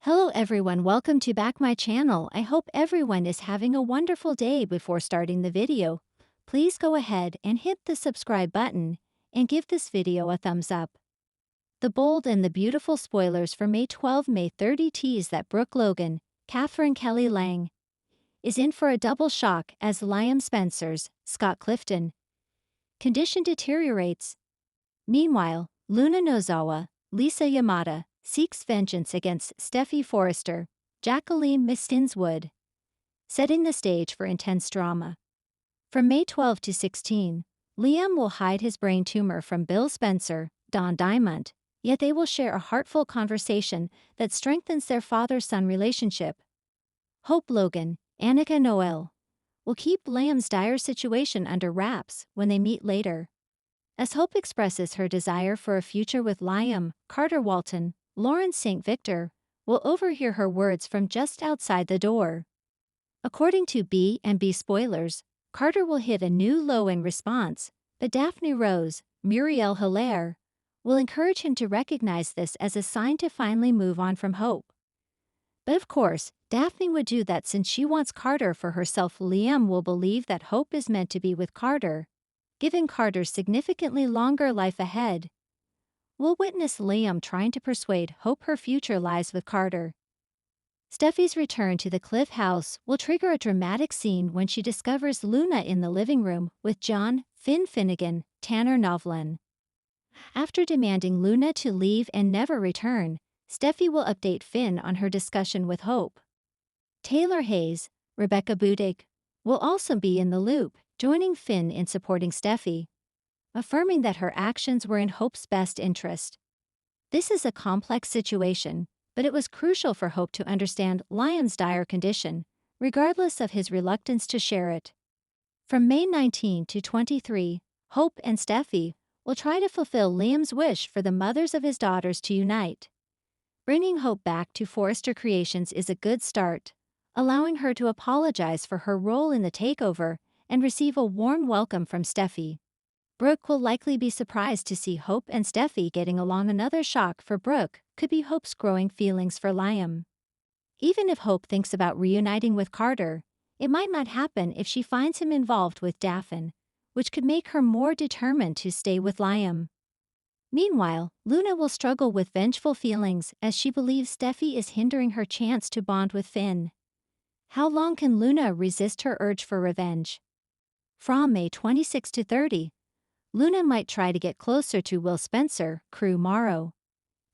Hello everyone, welcome to back my channel. I hope everyone is having a wonderful day. Before starting the video, please go ahead and hit the subscribe button and give this video a thumbs up. The bold and the beautiful spoilers for May 30 tease that Brooke Logan, Catherine Kelly Lang, is in for a double shock as Liam Spencer's Scott Clifton condition deteriorates. Meanwhile, Luna Nozawa, Lisa Yamada, seeks vengeance against Steffi Forrester, Jacqueline Mistinswood, setting the stage for intense drama. From May 12 to 16, Liam will hide his brain tumor from Bill Spencer, Don Diamond, yet they will share a heartful conversation that strengthens their father-son relationship. Hope Logan, Annika Noel, will keep Liam's dire situation under wraps when they meet later. As Hope expresses her desire for a future with Liam, Carter Walton, Lauren St. Victor, will overhear her words from just outside the door. According to B&B spoilers, Carter will hit a new low in response, but Daphne Rose, Muriel Hilaire, will encourage him to recognize this as a sign to finally move on from Hope. But of course, Daphne would do that since she wants Carter for herself. Liam will believe that Hope is meant to be with Carter, giving Carter significantly longer life ahead. We'll witness Liam trying to persuade Hope her future lies with Carter. Steffi's return to the Cliff house will trigger a dramatic scene when she discovers Luna in the living room with John, Finn Finnegan, Tanner Novlin. After demanding Luna to leave and never return, Steffi will update Finn on her discussion with Hope. Taylor Hayes, Rebecca Budig, will also be in the loop, joining Finn in supporting Steffi, affirming that her actions were in Hope's best interest. This is a complex situation, but it was crucial for Hope to understand Liam's dire condition, regardless of his reluctance to share it. From May 19 to 23, Hope and Steffi will try to fulfill Liam's wish for the mothers of his daughters to unite. Bringing Hope back to Forrester Creations is a good start, allowing her to apologize for her role in the takeover and receive a warm welcome from Steffi. Brooke will likely be surprised to see Hope and Steffi getting along. Another shock for Brooke could be Hope's growing feelings for Liam. Even if Hope thinks about reuniting with Carter, it might not happen if she finds him involved with Daphne, which could make her more determined to stay with Liam. Meanwhile, Luna will struggle with vengeful feelings as she believes Steffi is hindering her chance to bond with Finn. How long can Luna resist her urge for revenge? From May 26 to 30, Luna might try to get closer to Will Spencer, Crew Morrow.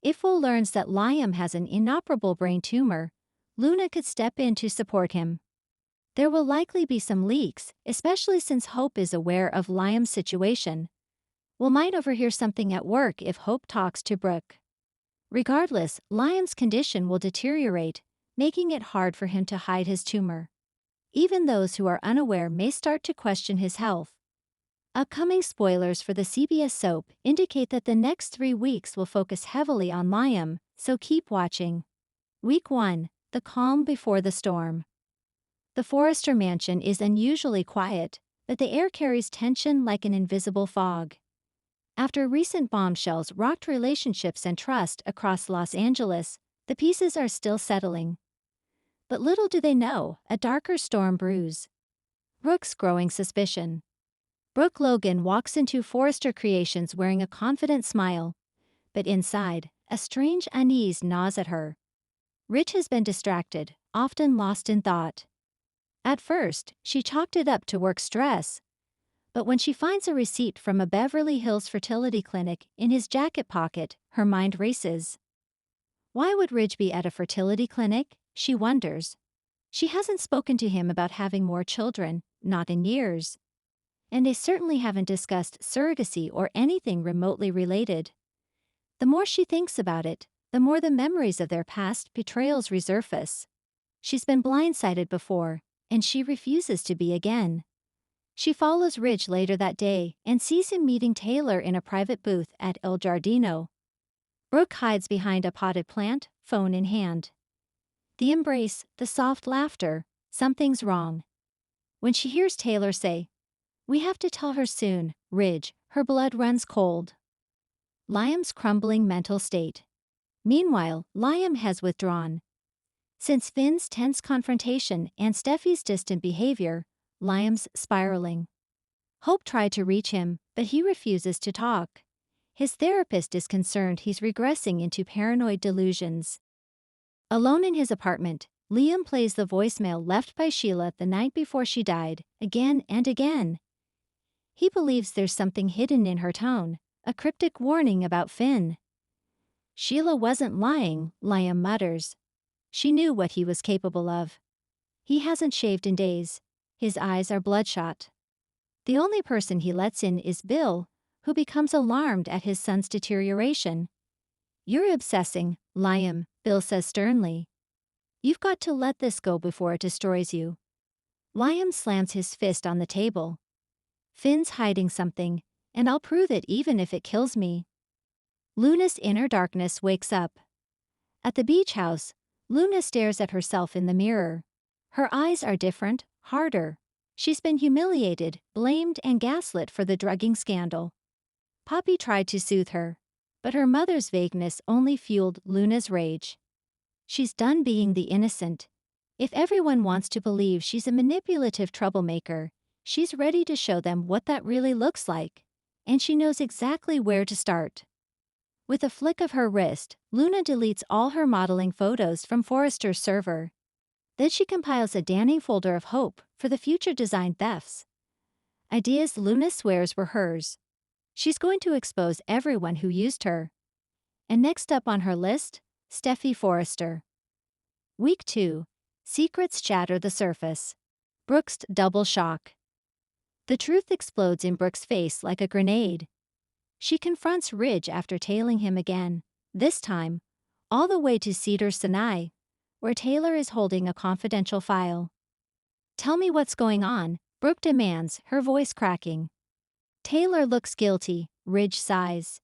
If Will learns that Liam has an inoperable brain tumor, Luna could step in to support him. There will likely be some leaks, especially since Hope is aware of Liam's situation. Will might overhear something at work if Hope talks to Brooke. Regardless, Liam's condition will deteriorate, making it hard for him to hide his tumor. Even those who are unaware may start to question his health. Upcoming spoilers for the CBS soap indicate that the next 3 weeks will focus heavily on Liam, so keep watching. Week 1, The Calm Before the Storm. The Forrester mansion is unusually quiet, but the air carries tension like an invisible fog. After recent bombshells rocked relationships and trust across Los Angeles, the pieces are still settling. But little do they know, a darker storm brews. Brooke's growing suspicion. Brooke Logan walks into Forrester Creations wearing a confident smile, but inside, a strange unease gnaws at her. Rich has been distracted, often lost in thought. At first, she chalked it up to work stress, but when she finds a receipt from a Beverly Hills fertility clinic in his jacket pocket, her mind races. Why would Ridge be at a fertility clinic, she wonders. She hasn't spoken to him about having more children, not in years. And they certainly haven't discussed surrogacy or anything remotely related. The more she thinks about it, the more the memories of their past betrayals resurface. She's been blindsided before, and she refuses to be again. She follows Ridge later that day and sees him meeting Taylor in a private booth at El Giardino. Brooke hides behind a potted plant, phone in hand. The embrace, the soft laughter, something's wrong. When she hears Taylor say, "We have to tell her soon," Ridge, her blood runs cold. Liam's crumbling mental state. Meanwhile, Liam has withdrawn, Since Finn's tense confrontation and Steffi's distant behavior, Liam's spiraling. Hope tried to reach him, but he refuses to talk. His therapist is concerned he's regressing into paranoid delusions. Alone in his apartment, Liam plays the voicemail left by Sheila the night before she died, again and again. He believes there's something hidden in her tone, a cryptic warning about Finn. Sheila wasn't lying, Liam mutters. She knew what he was capable of. He hasn't shaved in days. His eyes are bloodshot. The only person he lets in is Bill, who becomes alarmed at his son's deterioration. "You're obsessing, Liam," Bill says sternly. "You've got to let this go before it destroys you." Liam slams his fist on the table. "Finn's hiding something, and I'll prove it even if it kills me." Luna's inner darkness wakes up. At the beach house, Luna stares at herself in the mirror. Her eyes are different, harder. She's been humiliated, blamed, and gaslit for the drugging scandal. Poppy tried to soothe her, but her mother's vagueness only fueled Luna's rage. She's done being the innocent. If everyone wants to believe she's a manipulative troublemaker, she's ready to show them what that really looks like, and she knows exactly where to start. With a flick of her wrist, Luna deletes all her modeling photos from Forrester's server. Then she compiles a damning folder of hope for the future design thefts. Ideas Luna swears were hers. She's going to expose everyone who used her. And next up on her list, Steffi Forrester. Week 2. Secrets shatter the surface. Brooke's double shock. The truth explodes in Brooke's face like a grenade. She confronts Ridge after tailing him again, this time, all the way to Cedar Sinai, where Taylor is holding a confidential file. "Tell me what's going on," Brooke demands, her voice cracking. Taylor looks guilty, Ridge sighs.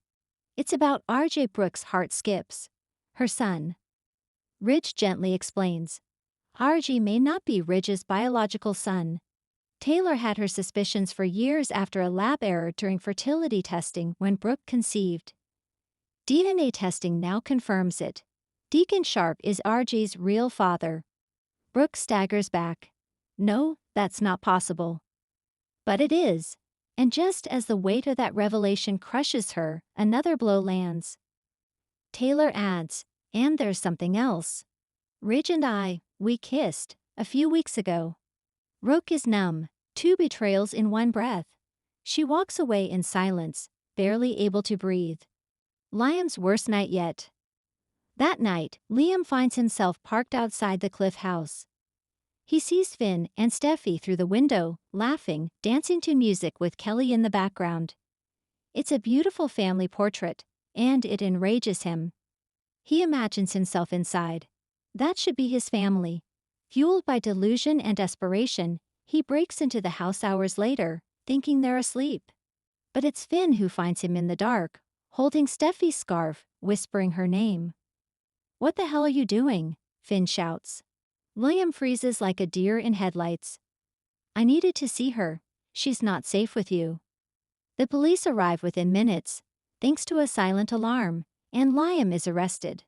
"It's about RJ." Brooke's heart skips. "Her son." Ridge gently explains. RJ may not be Ridge's biological son. Taylor had her suspicions for years after a lab error during fertility testing when Brooke conceived. DNA testing now confirms it. Deacon Sharp is RJ's real father. Brooke staggers back. No, that's not possible. But it is. And just as the weight of that revelation crushes her, another blow lands. Taylor adds, "And there's something else. Ridge and we kissed a few weeks ago." Brooke is numb, 2 betrayals in one breath. She walks away in silence, barely able to breathe. Liam's worst night yet. That night, Liam finds himself parked outside the Cliff house. He sees Finn and Steffi through the window, laughing, dancing to music with Kelly in the background. It's a beautiful family portrait, and it enrages him. He imagines himself inside. That should be his family. Fueled by delusion and desperation, he breaks into the house hours later, thinking they're asleep. But it's Finn who finds him in the dark, holding Steffi's scarf, whispering her name. "What the hell are you doing?" Finn shouts. Liam freezes like a deer in headlights. "I needed to see her. She's not safe with you." The police arrive within minutes, thanks to a silent alarm, and Liam is arrested.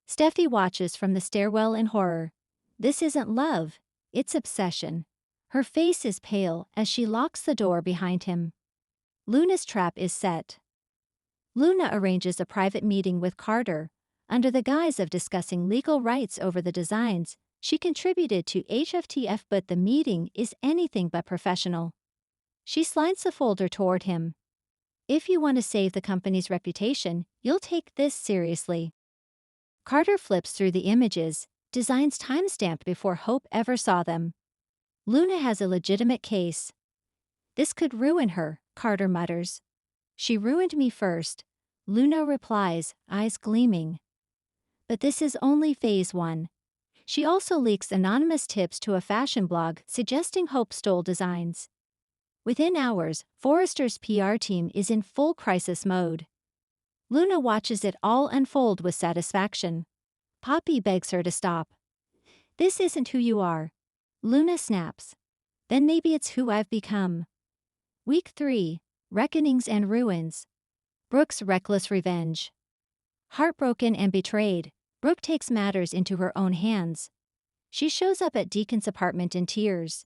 Steffi watches from the stairwell in horror. This isn't love, it's obsession. Her face is pale as she locks the door behind him. Luna's trap is set. Luna arranges a private meeting with Carter. Under the guise of discussing legal rights over the designs she contributed to HFTF, but the meeting is anything but professional. She slides the folder toward him. "If you want to save the company's reputation, you'll take this seriously." Carter flips through the images, designs timestamped before Hope ever saw them. Luna has a legitimate case. "This could ruin her," Carter mutters. "She ruined me first," Luna replies, eyes gleaming. But this is only phase 1. She also leaks anonymous tips to a fashion blog suggesting Hope stole designs. Within hours, Forrester's PR team is in full crisis mode. Luna watches it all unfold with satisfaction. Poppy begs her to stop. "This isn't who you are." Luna snaps. "Then maybe it's who I've become." Week 3. Reckonings and Ruins. Brooke's reckless revenge. Heartbroken and betrayed, Brooke takes matters into her own hands. She shows up at Deacon's apartment in tears.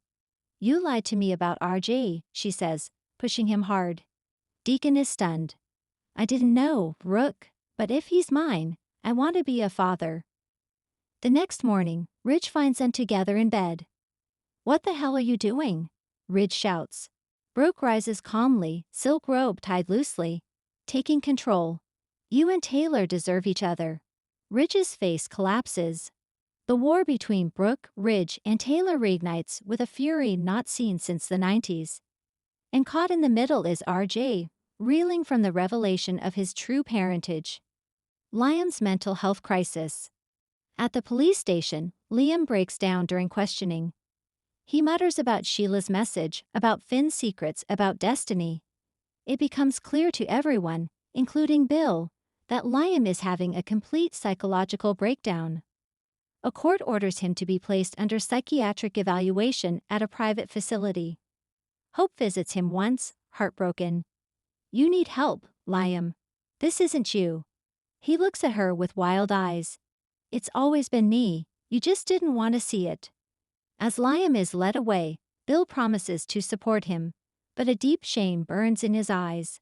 "You lied to me about RJ," she says, pushing him hard. Deacon is stunned. "I didn't know, Brooke, but if he's mine, I want to be a father." The next morning, Ridge finds them together in bed. "What the hell are you doing?" Ridge shouts. Brooke rises calmly, silk robe tied loosely. "Taking control. You and Taylor deserve each other." Ridge's face collapses. The war between Brooke, Ridge, and Taylor reignites with a fury not seen since the 90s. And caught in the middle is RJ, reeling from the revelation of his true parentage. Liam's mental health crisis. At the police station, Liam breaks down during questioning. He mutters about Sheila's message, about Finn's secrets, about destiny. It becomes clear to everyone, including Bill, that Liam is having a complete psychological breakdown. A court orders him to be placed under psychiatric evaluation at a private facility. Hope visits him once, heartbroken. "You need help, Liam. This isn't you." He looks at her with wild eyes. "It's always been me, you just didn't want to see it." As Liam is led away, Bill promises to support him, but a deep shame burns in his eyes.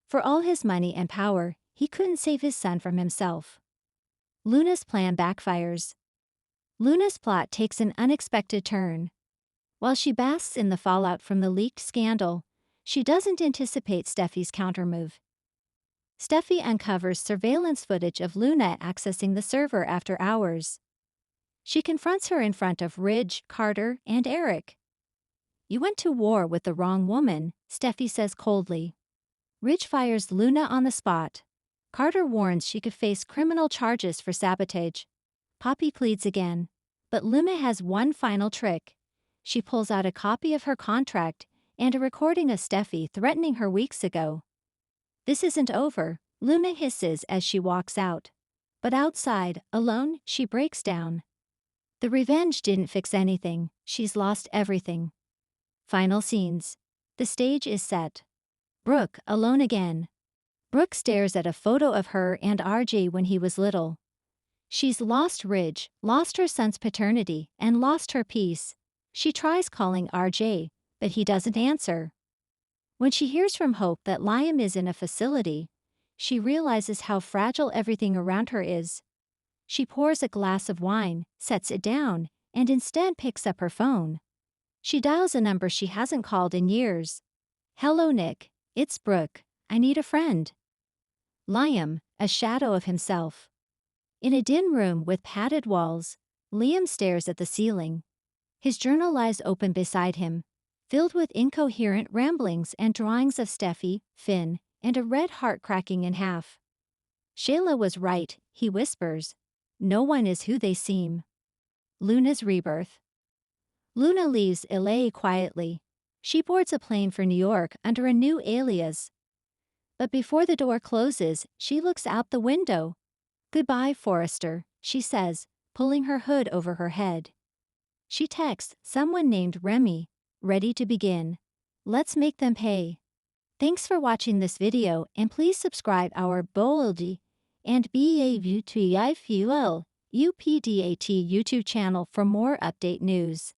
For all his money and power, he couldn't save his son from himself. Luna's plan backfires. Luna's plot takes an unexpected turn. While she basks in the fallout from the leaked scandal, she doesn't anticipate Steffi's countermove. Steffi uncovers surveillance footage of Luna accessing the server after hours. She confronts her in front of Ridge, Carter, and Eric. "You went to war with the wrong woman," Steffi says coldly. Ridge fires Luna on the spot. Carter warns she could face criminal charges for sabotage. Poppy pleads again. But Luna has one final trick. She pulls out a copy of her contract and a recording of Steffi threatening her weeks ago. This isn't over, Luna hisses as she walks out. But outside, alone, she breaks down. The revenge didn't fix anything, she's lost everything. Final scenes. The stage is set. Brooke, alone again. Brooke stares at a photo of her and RJ when he was little. She's lost Ridge, lost her son's paternity, and lost her peace. She tries calling RJ, but he doesn't answer. When she hears from Hope that Liam is in a facility, she realizes how fragile everything around her is. She pours a glass of wine, sets it down, and instead picks up her phone. She dials a number she hasn't called in years. "Hello, Nick. It's Brooke. I need a friend." Liam, a shadow of himself. In a dim room with padded walls, Liam stares at the ceiling. His journal lies open beside him, filled with incoherent ramblings and drawings of Steffi, Finn, and a red heart cracking in half. "Sheila was right," he whispers. "No one is who they seem." Luna's rebirth. Luna leaves LA quietly. She boards a plane for New York under a new alias. But before the door closes, she looks out the window. "Goodbye, Forrester," she says, pulling her hood over her head. She texts someone named Remy, "Ready to begin. Let's make them pay." Thanks for watching this video and please subscribe our Boldy and BAVTIFUL UPDAT YouTube channel for more update news.